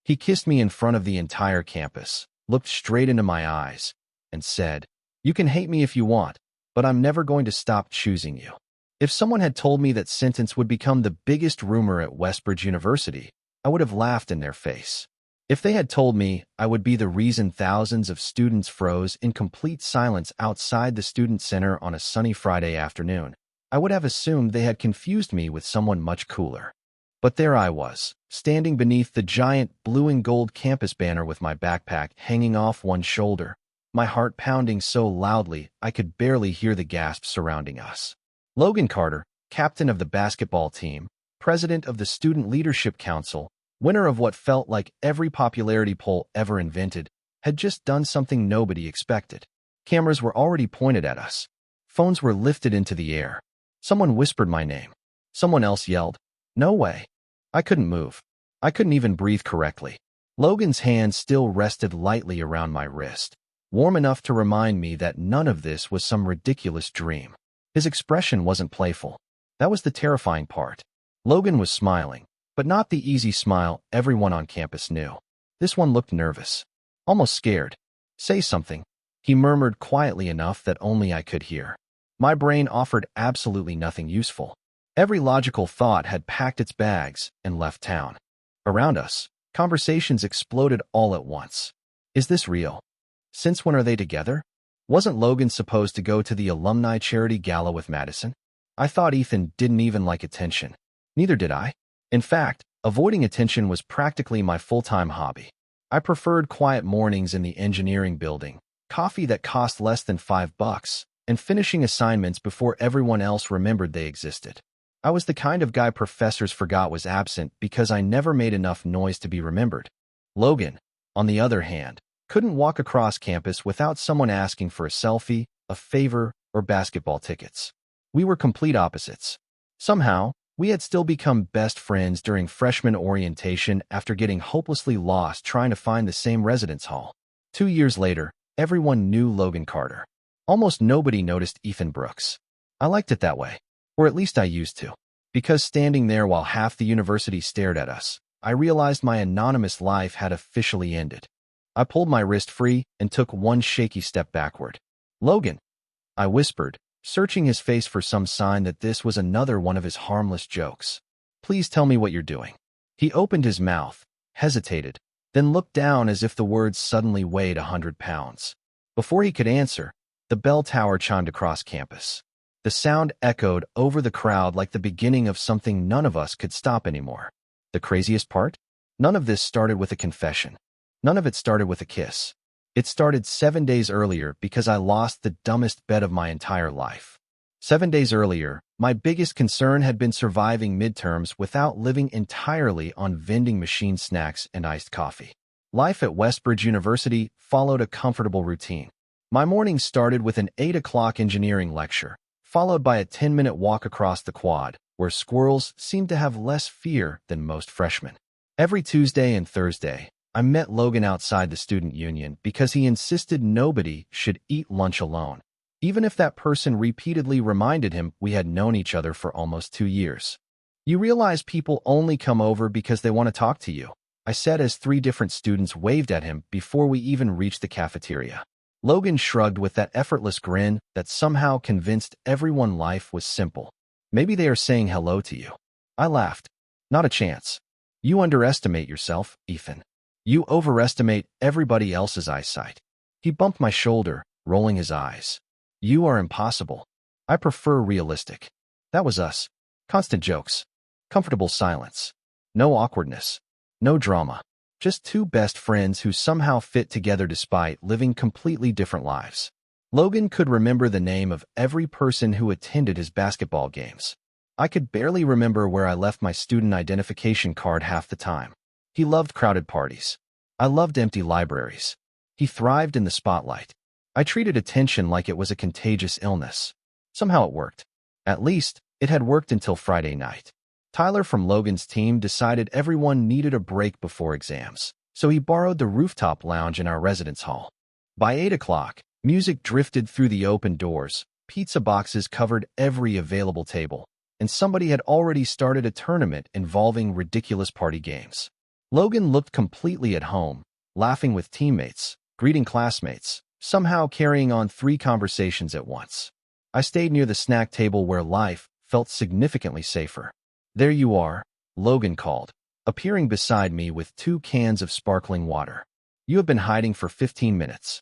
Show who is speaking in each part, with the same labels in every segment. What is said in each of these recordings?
Speaker 1: He kissed me in front of the entire campus, looked straight into my eyes, and said, "You can hate me if you want, but I'm never going to stop choosing you." If someone had told me that sentence would become the biggest rumor at Westbridge University, I would have laughed in their face. If they had told me I would be the reason thousands of students froze in complete silence outside the student center on a sunny Friday afternoon, I would have assumed they had confused me with someone much cooler. But there I was, standing beneath the giant blue and gold campus banner with my backpack hanging off one shoulder, my heart pounding so loudly I could barely hear the gasps surrounding us. Logan Carter, captain of the basketball team, president of the Student Leadership Council, winner of what felt like every popularity poll ever invented, had just done something nobody expected. Cameras were already pointed at us. Phones were lifted into the air. Someone whispered my name. Someone else yelled, "No way." I couldn't move. I couldn't even breathe correctly. Logan's hand still rested lightly around my wrist, warm enough to remind me that none of this was some ridiculous dream. His expression wasn't playful. That was the terrifying part. Logan was smiling, but not the easy smile everyone on campus knew. This one looked nervous, almost scared. "Say something," he murmured quietly enough that only I could hear. My brain offered absolutely nothing useful. Every logical thought had packed its bags and left town. Around us, conversations exploded all at once. Is this real? Since when are they together? Wasn't Logan supposed to go to the alumni charity gala with Madison? I thought Ethan didn't even like attention. Neither did I. In fact, avoiding attention was practically my full-time hobby. I preferred quiet mornings in the engineering building, coffee that cost less than $5, and finishing assignments before everyone else remembered they existed. I was the kind of guy professors forgot was absent because I never made enough noise to be remembered. Logan, on the other hand, couldn't walk across campus without someone asking for a selfie, a favor, or basketball tickets. We were complete opposites. Somehow, we had still become best friends during freshman orientation after getting hopelessly lost trying to find the same residence hall. 2 years later, everyone knew Logan Carter. Almost nobody noticed Ethan Brooks. I liked it that way. Or at least I used to. Because standing there while half the university stared at us, I realized my anonymous life had officially ended. I pulled my wrist free and took one shaky step backward. "Logan," I whispered, searching his face for some sign that this was another one of his harmless jokes. "Please tell me what you're doing." He opened his mouth, hesitated, then looked down as if the words suddenly weighed 100 pounds. Before he could answer, the bell tower chimed across campus. The sound echoed over the crowd like the beginning of something none of us could stop anymore. The craziest part? None of this started with a confession. None of it started with a kiss. It started 7 days earlier because I lost the dumbest bet of my entire life. 7 days earlier, my biggest concern had been surviving midterms without living entirely on vending machine snacks and iced coffee. Life at Westbridge University followed a comfortable routine. My mornings started with an 8 o'clock engineering lecture, followed by a 10-minute walk across the quad, where squirrels seemed to have less fear than most freshmen. Every Tuesday and Thursday, I met Logan outside the student union because he insisted nobody should eat lunch alone, even if that person repeatedly reminded him we had known each other for almost 2 years. "You realize people only come over because they want to talk to you," I said as 3 different students waved at him before we even reached the cafeteria. Logan shrugged with that effortless grin that somehow convinced everyone life was simple. "Maybe they are saying hello to you." I laughed. "Not a chance. You underestimate yourself, Ethan. You overestimate everybody else's eyesight." He bumped my shoulder, rolling his eyes. "You are impossible. I prefer realistic." That was us. Constant jokes. Comfortable silence. No awkwardness. No drama. Just 2 best friends who somehow fit together despite living completely different lives. Logan could remember the name of every person who attended his basketball games. I could barely remember where I left my student identification card half the time. He loved crowded parties. I loved empty libraries. He thrived in the spotlight. I treated attention like it was a contagious illness. Somehow it worked. At least, it had worked until Friday night. Tyler from Logan's team decided everyone needed a break before exams, so he borrowed the rooftop lounge in our residence hall. By 8 o'clock, music drifted through the open doors, pizza boxes covered every available table, and somebody had already started a tournament involving ridiculous party games. Logan looked completely at home, laughing with teammates, greeting classmates, somehow carrying on 3 conversations at once. I stayed near the snack table where life felt significantly safer. "There you are," Logan called, appearing beside me with 2 cans of sparkling water. "You have been hiding for 15 minutes.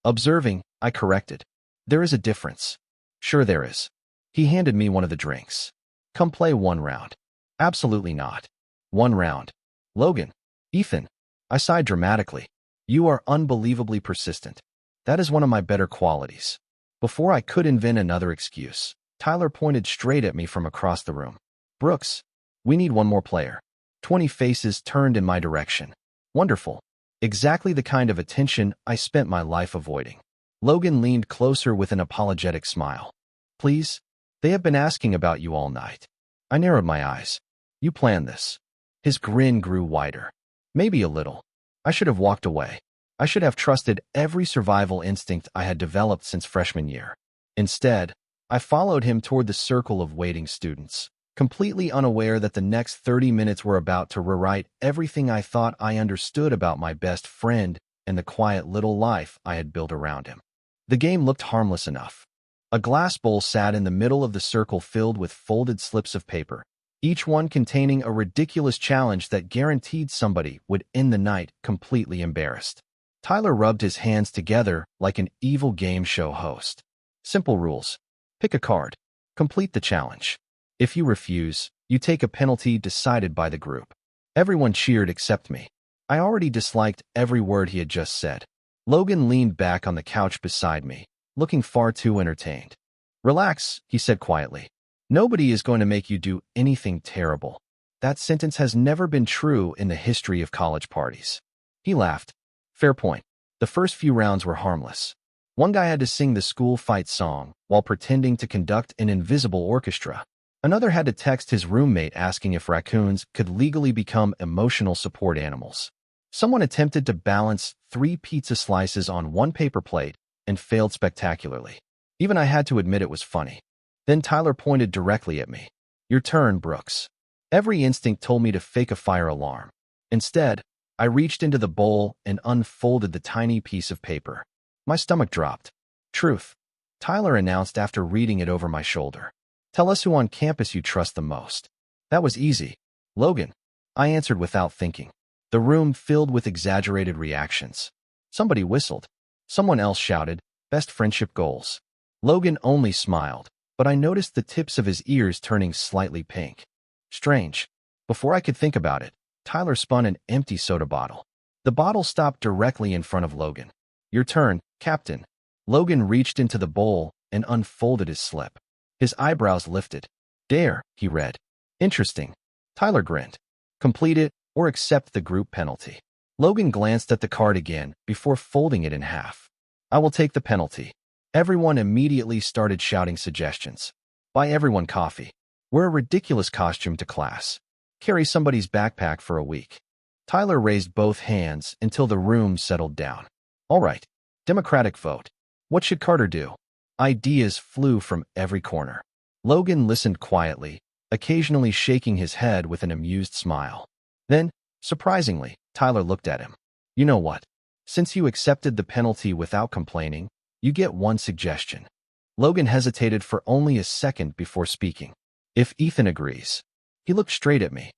Speaker 1: Observing, I corrected. "There is a difference." "Sure there is." He handed me one of the drinks. "Come play 1 round." "Absolutely not." "1 round." "Logan." "Ethan." I sighed dramatically. "You are unbelievably persistent. That is one of my better qualities." Before I could invent another excuse, Tyler pointed straight at me from across the room. "Brooks, we need 1 more player." 20 faces turned in my direction. Wonderful. Exactly the kind of attention I spent my life avoiding. Logan leaned closer with an apologetic smile. "Please, they have been asking about you all night." I narrowed my eyes. "You planned this." His grin grew wider. "Maybe a little. I should have walked away. I should have trusted every survival instinct I had developed since freshman year. Instead, I followed him toward the circle of waiting students, completely unaware that the next 30 minutes were about to rewrite everything I thought I understood about my best friend and the quiet little life I had built around him. The game looked harmless enough. A glass bowl sat in the middle of the circle filled with folded slips of paper, each one containing a ridiculous challenge that guaranteed somebody would end the night completely embarrassed. Tyler rubbed his hands together like an evil game show host. "Simple rules. Pick a card. Complete the challenge. If you refuse, you take a penalty decided by the group." Everyone cheered except me. I already disliked every word he had just said. Logan leaned back on the couch beside me, looking far too entertained. "Relax," he said quietly. "Nobody is going to make you do anything terrible." That sentence has never been true in the history of college parties. He laughed. "Fair point. The first few rounds were harmless. One guy had to sing the school fight song while pretending to conduct an invisible orchestra. Another had to text his roommate asking if raccoons could legally become emotional support animals. Someone attempted to balance 3 pizza slices on 1 paper plate and failed spectacularly. Even I had to admit it was funny. Then Tyler pointed directly at me. "Your turn, Brooks." Every instinct told me to fake a fire alarm. Instead, I reached into the bowl and unfolded the tiny piece of paper. My stomach dropped. "Truth," Tyler announced after reading it over my shoulder. "Tell us who on campus you trust the most." That was easy. "Logan," I answered without thinking. The room filled with exaggerated reactions. Somebody whistled. Someone else shouted, "Best friendship goals." Logan only smiled, but I noticed the tips of his ears turning slightly pink. Strange. Before I could think about it, Tyler spun an empty soda bottle. The bottle stopped directly in front of Logan. "Your turn, Captain." Logan reached into the bowl and unfolded his slip. His eyebrows lifted. "Dare," he read. "Interesting." Tyler grinned. "Complete it or accept the group penalty." Logan glanced at the card again before folding it in half. "I will take the penalty." Everyone immediately started shouting suggestions. "Buy everyone coffee." "Wear a ridiculous costume to class." "Carry somebody's backpack for a week." Tyler raised both hands until the room settled down. "All right. Democratic vote. What should Carter do?" Ideas flew from every corner. Logan listened quietly, occasionally shaking his head with an amused smile. Then, surprisingly, Tyler looked at him. "You know what? Since you accepted the penalty without complaining, you get 1 suggestion." Logan hesitated for only a second before speaking. "If Ethan agrees." He looked straight at me.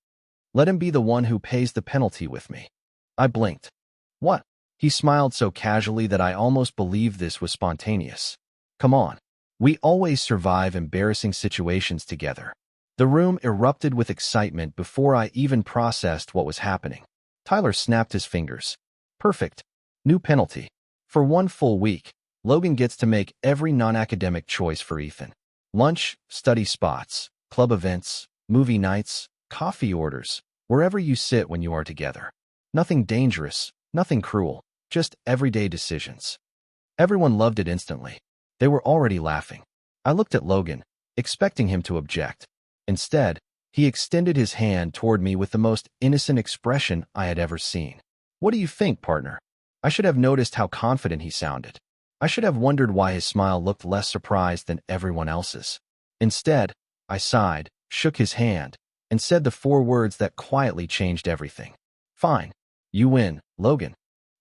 Speaker 1: "Let him be the one who pays the penalty with me." I blinked. "What?" He smiled so casually that I almost believed this was spontaneous. "Come on. We always survive embarrassing situations together." The room erupted with excitement before I even processed what was happening. Tyler snapped his fingers. "Perfect. New penalty. For 1 full week, Logan gets to make every non-academic choice for Ethan. Lunch, study spots, club events, movie nights, coffee orders, wherever you sit when you are together. Nothing dangerous, nothing cruel, just everyday decisions." Everyone loved it instantly. They were already laughing. I looked at Logan, expecting him to object. Instead, he extended his hand toward me with the most innocent expression I had ever seen. "What do you think, partner?" I should have noticed how confident he sounded. I should have wondered why his smile looked less surprised than everyone else's. Instead, I sighed, shook his hand, and said the 4 words that quietly changed everything. Fine. You win, Logan.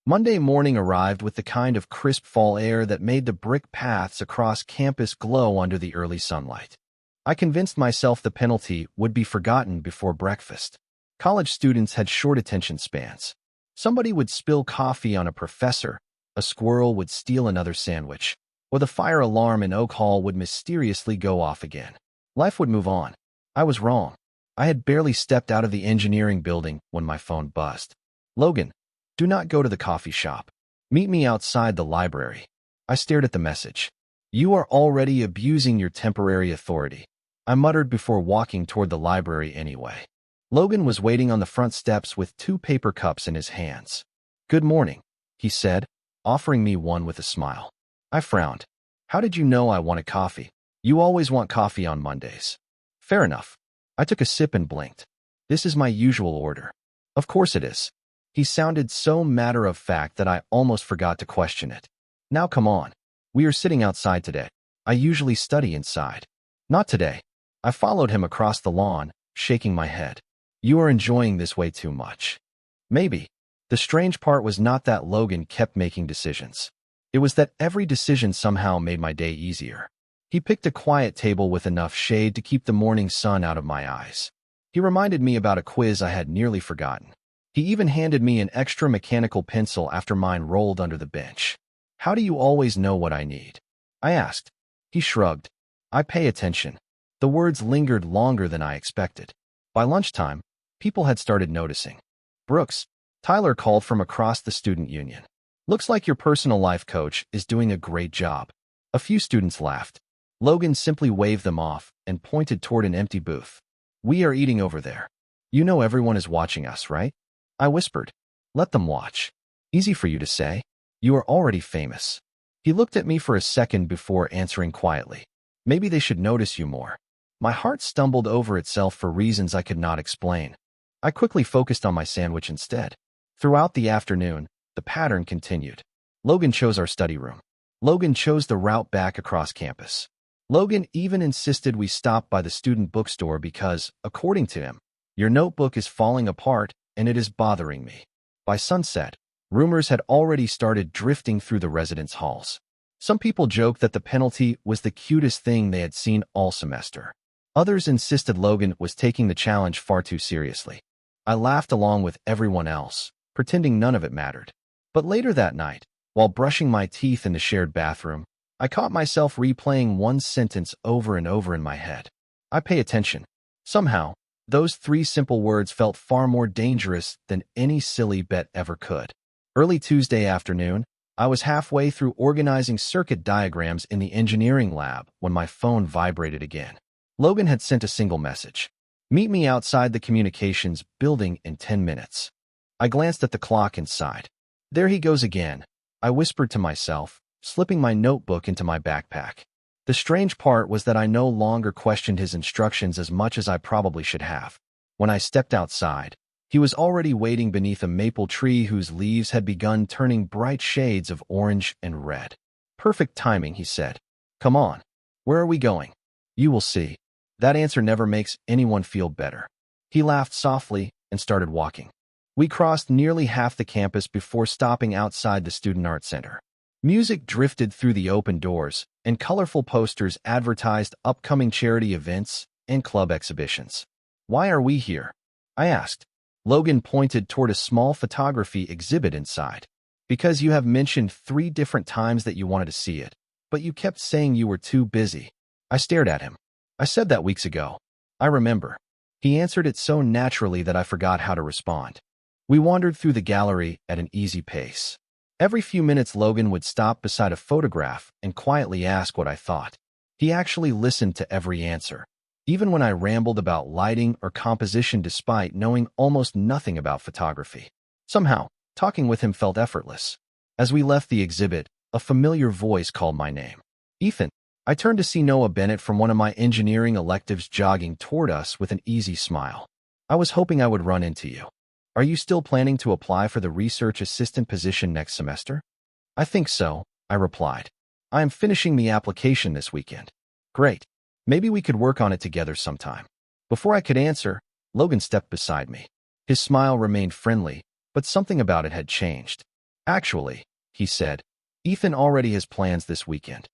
Speaker 1: Monday morning arrived with the kind of crisp fall air that made the brick paths across campus glow under the early sunlight. I convinced myself the penalty would be forgotten before breakfast. College students had short attention spans. Somebody would spill coffee on a professor, a squirrel would steal another sandwich, or the fire alarm in Oak Hall would mysteriously go off again. Life would move on. I was wrong. I had barely stepped out of the engineering building when my phone buzzed. Logan, do not go to the coffee shop. Meet me outside the library. I stared at the message. You are already abusing your temporary authority, I muttered before walking toward the library anyway. Logan was waiting on the front steps with 2 paper cups in his hands. Good morning, he said, offering me one with a smile. I frowned. How did you know I wanted coffee? You always want coffee on Mondays. Fair enough. I took a sip and blinked. This is my usual order. Of course it is. He sounded so matter-of-fact that I almost forgot to question it. Now come on. We are sitting outside today. I usually study inside. Not today. I followed him across the lawn, shaking my head. You are enjoying this way too much. Maybe. The strange part was not that Logan kept making decisions. It was that every decision somehow made my day easier. He picked a quiet table with enough shade to keep the morning sun out of my eyes. He reminded me about a quiz I had nearly forgotten. He even handed me an extra mechanical pencil after mine rolled under the bench. How do you always know what I need? I asked. He shrugged. I pay attention. The words lingered longer than I expected. By lunchtime, people had started noticing. Brooks, Tyler called from across the student union. Looks like your personal life coach is doing a great job. A few students laughed. Logan simply waved them off and pointed toward an empty booth. We are eating over there. You know everyone is watching us, right? I whispered. Let them watch. Easy for you to say. You are already famous. He looked at me for a second before answering quietly. Maybe they should notice you more. My heart stumbled over itself for reasons I could not explain. I quickly focused on my sandwich instead. Throughout the afternoon, the pattern continued. Logan chose our study room. Logan chose the route back across campus. Logan even insisted we stop by the student bookstore because, according to him, your notebook is falling apart and it is bothering me. By sunset, rumors had already started drifting through the residence halls. Some people joked that the penalty was the cutest thing they had seen all semester. Others insisted Logan was taking the challenge far too seriously. I laughed along with everyone else, pretending none of it mattered. But later that night, while brushing my teeth in the shared bathroom, I caught myself replaying one sentence over and over in my head. I pay attention. Somehow, those 3 simple words felt far more dangerous than any silly bet ever could. Early Tuesday afternoon, I was halfway through organizing circuit diagrams in the engineering lab when my phone vibrated again. Logan had sent a single message. Meet me outside the communications building in 10 minutes. I glanced at the clock inside. There he goes again, I whispered to myself, slipping my notebook into my backpack. The strange part was that I no longer questioned his instructions as much as I probably should have. When I stepped outside, he was already waiting beneath a maple tree whose leaves had begun turning bright shades of orange and red. Perfect timing, he said. Come on. Where are we going? You will see. That answer never makes anyone feel better. He laughed softly and started walking. We crossed nearly half the campus before stopping outside the Student Art Center. Music drifted through the open doors, and colorful posters advertised upcoming charity events and club exhibitions. Why are we here? I asked. Logan pointed toward a small photography exhibit inside. Because you have mentioned 3 different times that you wanted to see it, but you kept saying you were too busy. I stared at him. I said that weeks ago. I remember. He answered it so naturally that I forgot how to respond. We wandered through the gallery at an easy pace. Every few minutes Logan would stop beside a photograph and quietly ask what I thought. He actually listened to every answer, even when I rambled about lighting or composition despite knowing almost nothing about photography. Somehow, talking with him felt effortless. As we left the exhibit, a familiar voice called my name. Ethan. I turned to see Noah Bennett from one of my engineering electives jogging toward us with an easy smile. I was hoping I would run into you. Are you still planning to apply for the research assistant position next semester? I think so, I replied. I am finishing the application this weekend. Great. Maybe we could work on it together sometime. Before I could answer, Logan stepped beside me. His smile remained friendly, but something about it had changed. Actually, he said, Ethan already has plans this weekend.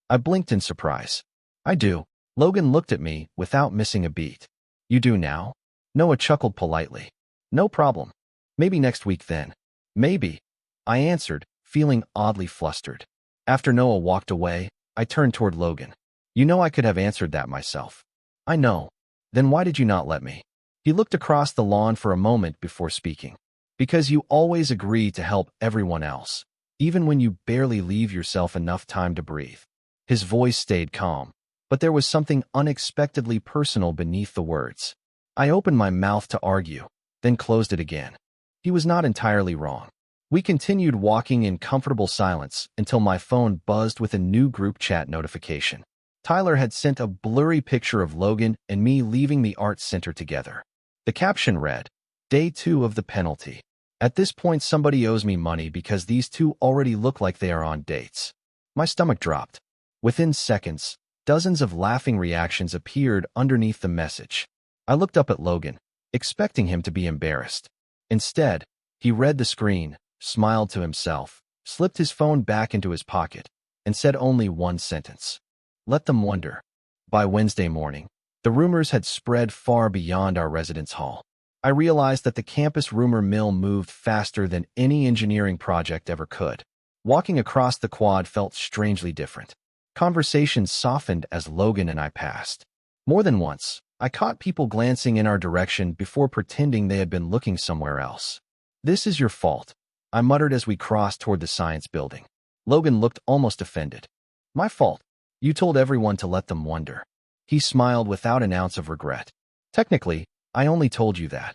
Speaker 1: I blinked in surprise. I do. Logan looked at me without missing a beat. You do now? Noah chuckled politely. No problem. Maybe next week then. Maybe, I answered, feeling oddly flustered. After Noah walked away, I turned toward Logan. You know I could have answered that myself. I know. Then why did you not let me? He looked across the lawn for a moment before speaking. Because you always agree to help everyone else, even when you barely leave yourself enough time to breathe. His voice stayed calm, but there was something unexpectedly personal beneath the words. I opened my mouth to argue, then closed it again. He was not entirely wrong. We continued walking in comfortable silence until my phone buzzed with a new group chat notification. Tyler had sent a blurry picture of Logan and me leaving the art center together. The caption read, Day 2 of the penalty. At this point, somebody owes me money because these two already look like they are on dates. My stomach dropped. Within seconds, dozens of laughing reactions appeared underneath the message. I looked up at Logan, expecting him to be embarrassed. Instead, he read the screen, smiled to himself, slipped his phone back into his pocket, and said only one sentence. Let them wonder. By Wednesday morning, the rumors had spread far beyond our residence hall. I realized that the campus rumor mill moved faster than any engineering project ever could. Walking across the quad felt strangely different. Conversations softened as Logan and I passed. More than once, I caught people glancing in our direction before pretending they had been looking somewhere else. This is your fault, I muttered as we crossed toward the science building. Logan looked almost offended. My fault. You told everyone to let them wonder. He smiled without an ounce of regret. Technically, I only told you that,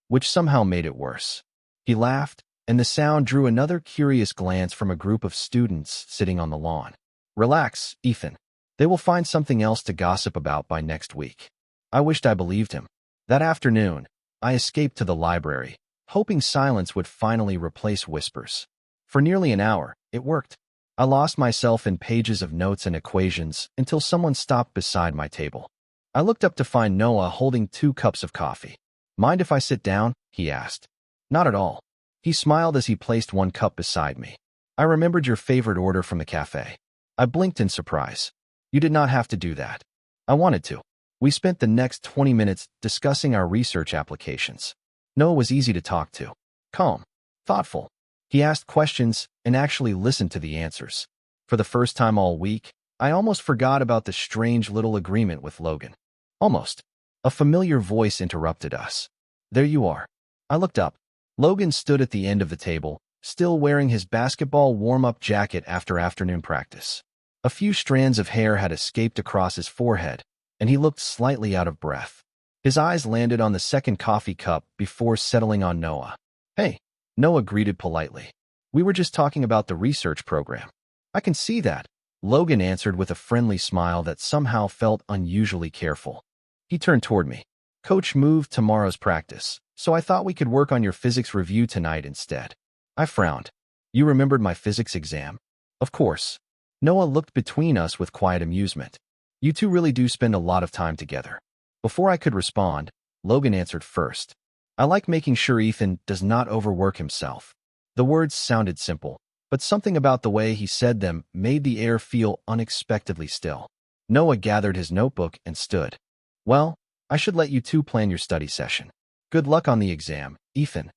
Speaker 1: which somehow made it worse. He laughed, and the sound drew another curious glance from a group of students sitting on the lawn. Relax, Ethan. They will find something else to gossip about by next week. I wished I believed him. That afternoon, I escaped to the library, hoping silence would finally replace whispers. For nearly an hour, it worked. I lost myself in pages of notes and equations until someone stopped beside my table. I looked up to find Noah holding 2 cups of coffee. Mind if I sit down? He asked. Not at all. He smiled as he placed 1 cup beside me. I remembered your favorite order from the cafe. I blinked in surprise. You did not have to do that. I wanted to. We spent the next 20 minutes discussing our research applications. Noah was easy to talk to. Calm. Thoughtful. He asked questions and actually listened to the answers. For the first time all week, I almost forgot about the strange little agreement with Logan. Almost. A familiar voice interrupted us. There you are. I looked up. Logan stood at the end of the table, still wearing his basketball warm-up jacket after afternoon practice. A few strands of hair had escaped across his forehead, and he looked slightly out of breath. His eyes landed on the second coffee cup before settling on Noah. Hey, Noah greeted politely. We were just talking about the research program. I can see that, Logan answered with a friendly smile that somehow felt unusually careful. He turned toward me. Coach moved tomorrow's practice, so I thought we could work on your physics review tonight instead. I frowned. You remembered my physics exam? Of course. Noah looked between us with quiet amusement. You two really do spend a lot of time together. Before I could respond, Logan answered first. I like making sure Ethan does not overwork himself. The words sounded simple, but something about the way he said them made the air feel unexpectedly still. Noah gathered his notebook and stood. Well, I should let you two plan your study session. Good luck on the exam, Ethan.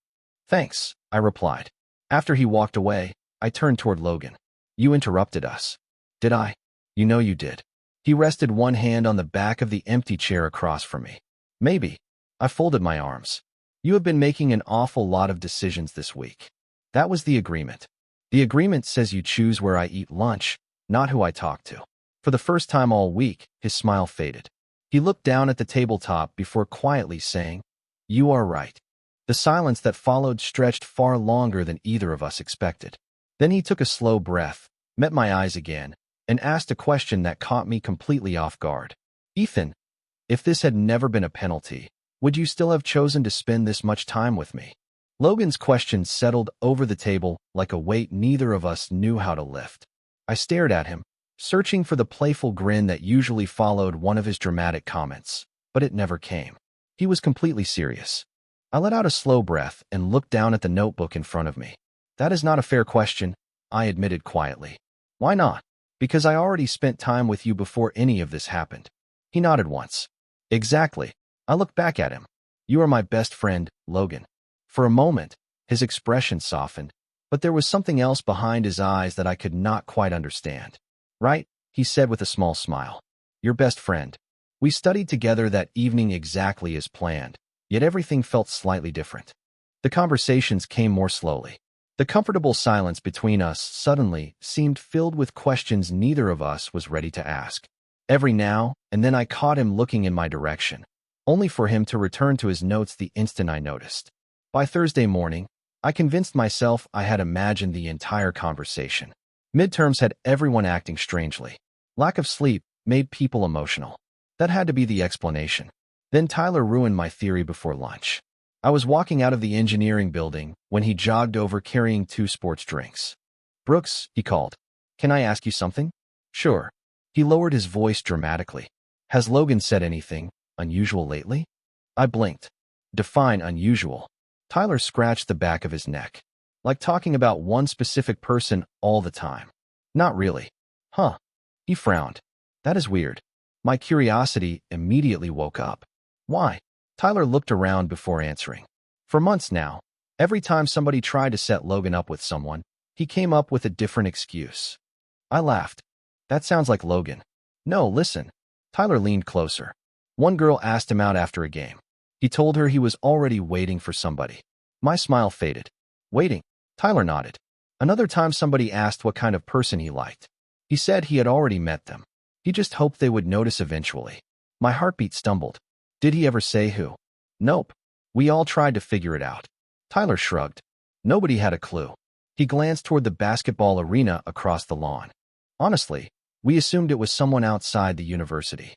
Speaker 1: Thanks, I replied. After he walked away, I turned toward Logan. You interrupted us. Did I? You know you did. He rested one hand on the back of the empty chair across from me. Maybe. I folded my arms. You have been making an awful lot of decisions this week. That was the agreement. The agreement says you choose where I eat lunch, not who I talk to. For the first time all week, his smile faded. He looked down at the tabletop before quietly saying, You are right. The silence that followed stretched far longer than either of us expected. Then he took a slow breath, met my eyes again, and asked a question that caught me completely off guard. Ethan, if this had never been a penalty, would you still have chosen to spend this much time with me? Logan's question settled over the table like a weight neither of us knew how to lift. I stared at him, searching for the playful grin that usually followed one of his dramatic comments, but it never came. He was completely serious. I let out a slow breath and looked down at the notebook in front of me. That is not a fair question, I admitted quietly. Why not? Because I already spent time with you before any of this happened. He nodded once. Exactly. I looked back at him. You are my best friend, Logan. For a moment, his expression softened, but there was something else behind his eyes that I could not quite understand. Right? He said with a small smile. Your best friend. We studied together that evening exactly as planned, yet everything felt slightly different. The conversations came more slowly. The comfortable silence between us suddenly seemed filled with questions neither of us was ready to ask. Every now and then I caught him looking in my direction, only for him to return to his notes the instant I noticed. By Thursday morning, I convinced myself I had imagined the entire conversation. Midterms had everyone acting strangely. Lack of sleep made people emotional. That had to be the explanation. Then Tyler ruined my theory before lunch. I was walking out of the engineering building when he jogged over carrying 2 sports drinks. Brooks, he called. Can I ask you something? Sure. He lowered his voice dramatically. Has Logan said anything unusual lately? I blinked. Define unusual. Tyler scratched the back of his neck. Like talking about one specific person all the time. Not really. Huh. He frowned. That is weird. My curiosity immediately woke up. Why? Tyler looked around before answering. For months now, every time somebody tried to set Logan up with someone, he came up with a different excuse. I laughed. That sounds like Logan. No, listen. Tyler leaned closer. One girl asked him out after a game. He told her he was already waiting for somebody. My smile faded. Waiting? Tyler nodded. Another time somebody asked what kind of person he liked. He said he had already met them. He just hoped they would notice eventually. My heartbeat stumbled. Did he ever say who? Nope. We all tried to figure it out. Tyler shrugged. Nobody had a clue. He glanced toward the basketball arena across the lawn. Honestly, we assumed it was someone outside the university.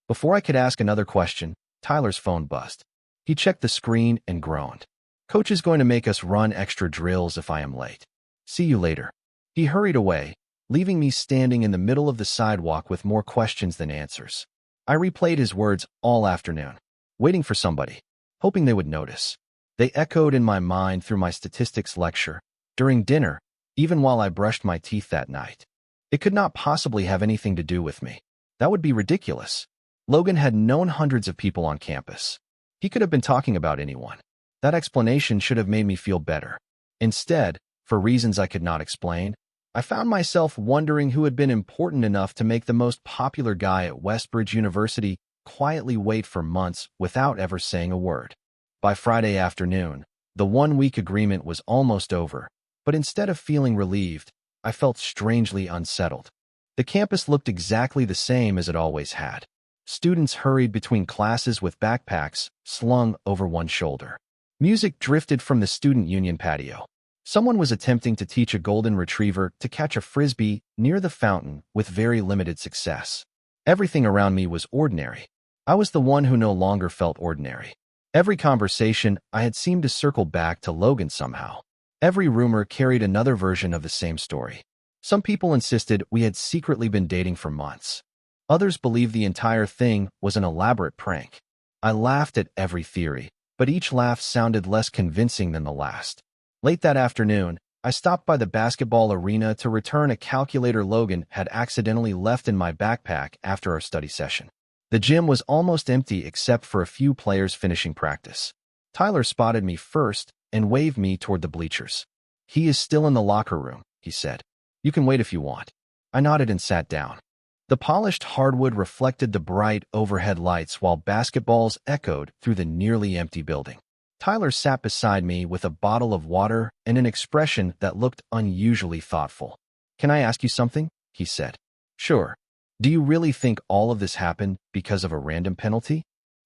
Speaker 1: Before I could ask another question, Tyler's phone buzzed. He checked the screen and groaned. Coach is going to make us run extra drills if I am late. See you later. He hurried away, leaving me standing in the middle of the sidewalk with more questions than answers. I replayed his words all afternoon, waiting for somebody, hoping they would notice. They echoed in my mind through my statistics lecture, during dinner, even while I brushed my teeth that night. It could not possibly have anything to do with me. That would be ridiculous. Logan had known hundreds of people on campus. He could have been talking about anyone. That explanation should have made me feel better. Instead, for reasons I could not explain, I found myself wondering who had been important enough to make the most popular guy at Westbridge University quietly wait for months without ever saying a word. By Friday afternoon, the 1-week agreement was almost over, but instead of feeling relieved, I felt strangely unsettled. The campus looked exactly the same as it always had. Students hurried between classes with backpacks slung over one shoulder. Music drifted from the student union patio. Someone was attempting to teach a golden retriever to catch a frisbee near the fountain with very limited success. Everything around me was ordinary. I was the one who no longer felt ordinary. Every conversation I had seemed to circle back to Logan somehow. Every rumor carried another version of the same story. Some people insisted we had secretly been dating for months. Others believed the entire thing was an elaborate prank. I laughed at every theory, but each laugh sounded less convincing than the last. Late that afternoon, I stopped by the basketball arena to return a calculator Logan had accidentally left in my backpack after our study session. The gym was almost empty except for a few players finishing practice. Tyler spotted me first and waved me toward the bleachers. He is still in the locker room, he said. You can wait if you want. I nodded and sat down. The polished hardwood reflected the bright overhead lights while basketballs echoed through the nearly empty building. Tyler sat beside me with a bottle of water and an expression that looked unusually thoughtful. Can I ask you something? He said. Sure. Do you really think all of this happened because of a random penalty?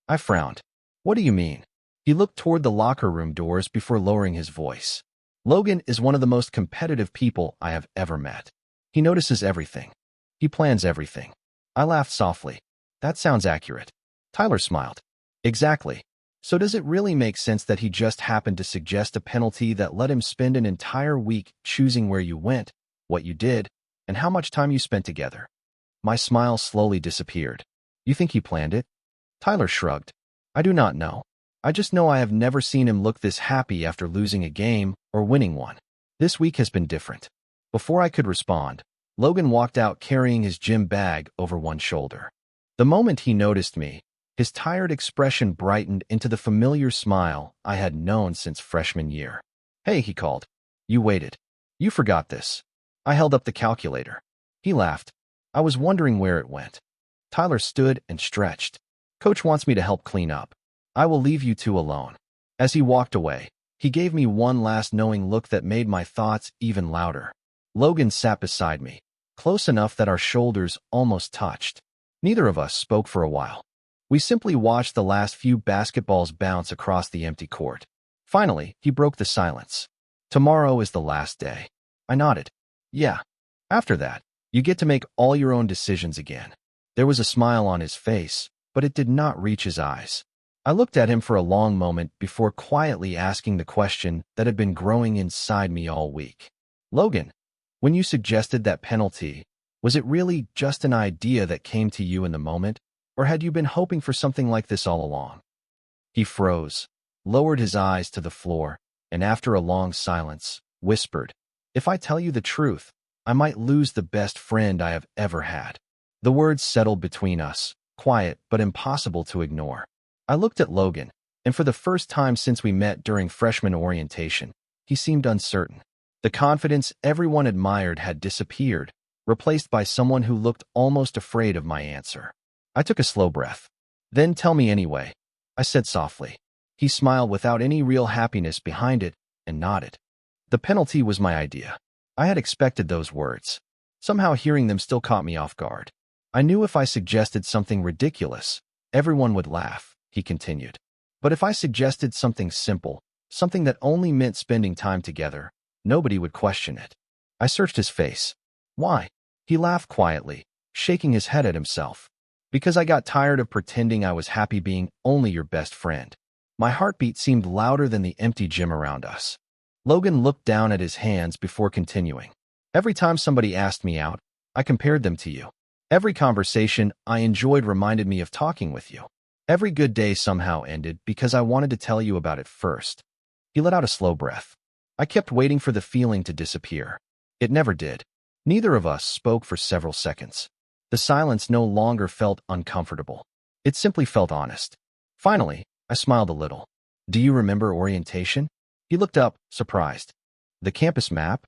Speaker 1: I frowned. What do you mean? He looked toward the locker room doors before lowering his voice. Logan is one of the most competitive people I have ever met. He notices everything. He plans everything. I laughed softly. That sounds accurate. Tyler smiled. Exactly. So does it really make sense that he just happened to suggest a penalty that let him spend an entire week choosing where you went, what you did, and how much time you spent together? My smile slowly disappeared. You think he planned it? Tyler shrugged. I do not know. I just know I have never seen him look this happy after losing a game or winning one. This week has been different. Before I could respond, Logan walked out carrying his gym bag over one shoulder. The moment he noticed me, his tired expression brightened into the familiar smile I had known since freshman year. "Hey," he called. "You waited. You forgot this." I held up the calculator. He laughed. I was wondering where it went. Tyler stood and stretched. "Coach wants me to help clean up. I will leave you two alone." As he walked away, he gave me one last knowing look that made my thoughts even louder. Logan sat beside me, close enough that our shoulders almost touched. Neither of us spoke for a while. We simply watched the last few basketballs bounce across the empty court. Finally, he broke the silence. "Tomorrow is the last day." I nodded. "Yeah. After that, you get to make all your own decisions again." There was a smile on his face, but it did not reach his eyes. I looked at him for a long moment before quietly asking the question that had been growing inside me all week. "Logan, when you suggested that penalty, was it really just an idea that came to you in the moment, or had you been hoping for something like this all along?" He froze, lowered his eyes to the floor, and after a long silence, whispered, "If I tell you the truth, I might lose the best friend I have ever had." The words settled between us, quiet but impossible to ignore. I looked at Logan, and for the first time since we met during freshman orientation, he seemed uncertain. The confidence everyone admired had disappeared, replaced by someone who looked almost afraid of my answer. I took a slow breath. "Then tell me anyway," I said softly. He smiled without any real happiness behind it and nodded. The penalty was my idea. I had expected those words. Somehow hearing them still caught me off guard. "I knew if I suggested something ridiculous, everyone would laugh," he continued. "But if I suggested something simple, something that only meant spending time together, nobody would question it." I searched his face. "Why?" He laughed quietly, shaking his head at himself. "Because I got tired of pretending I was happy being only your best friend." My heartbeat seemed louder than the empty gym around us. Logan looked down at his hands before continuing. "Every time somebody asked me out, I compared them to you. Every conversation I enjoyed reminded me of talking with you. Every good day somehow ended because I wanted to tell you about it first." He let out a slow breath. I kept waiting for the feeling to disappear. It never did. Neither of us spoke for several seconds. The silence no longer felt uncomfortable. It simply felt honest. Finally, I smiled a little. "Do you remember orientation?" He looked up, surprised. "The campus map?"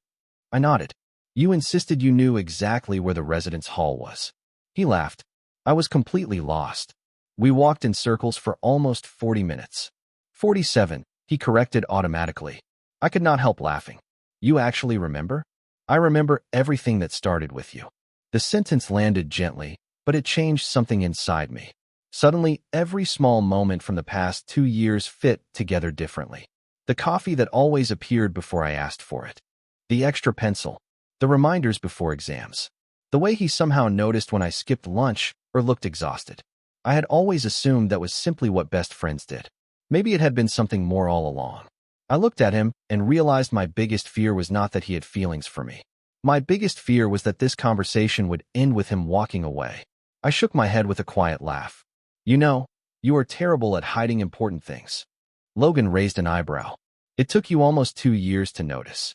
Speaker 1: I nodded. "You insisted you knew exactly where the residence hall was." He laughed. I was completely lost. We walked in circles for almost 40 minutes. 47, he corrected automatically. I could not help laughing. "You actually remember?" "I remember everything that started with you." The sentence landed gently, but it changed something inside me. Suddenly, every small moment from the past 2 years fit together differently. The coffee that always appeared before I asked for it. The extra pencil. The reminders before exams. The way he somehow noticed when I skipped lunch or looked exhausted. I had always assumed that was simply what best friends did. Maybe it had been something more all along. I looked at him and realized my biggest fear was not that he had feelings for me. My biggest fear was that this conversation would end with him walking away. I shook my head with a quiet laugh. "You know, you are terrible at hiding important things." Logan raised an eyebrow. "It took you almost 2 years to notice."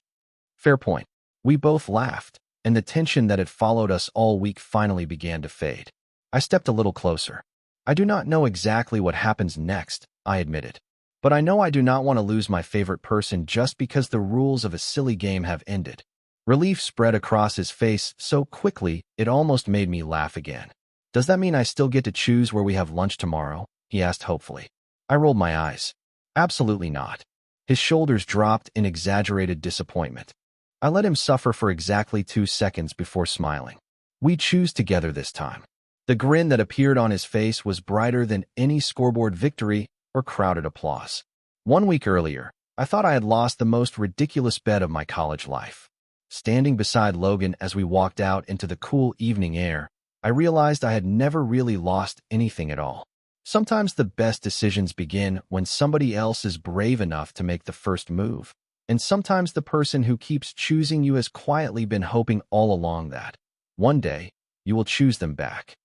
Speaker 1: Fair point. We both laughed, and the tension that had followed us all week finally began to fade. I stepped a little closer. "I do not know exactly what happens next," I admitted. "But I know I do not want to lose my favorite person just because the rules of a silly game have ended." Relief spread across his face so quickly it almost made me laugh again. "Does that mean I still get to choose where we have lunch tomorrow?" he asked hopefully. I rolled my eyes. "Absolutely not." His shoulders dropped in exaggerated disappointment. I let him suffer for exactly 2 seconds before smiling. "We choose together this time." The grin that appeared on his face was brighter than any scoreboard victory or crowded applause. 1 week earlier, I thought I had lost the most ridiculous bet of my college life. Standing beside Logan as we walked out into the cool evening air, I realized I had never really lost anything at all. Sometimes the best decisions begin when somebody else is brave enough to make the first move. And sometimes the person who keeps choosing you has quietly been hoping all along that one day you will choose them back.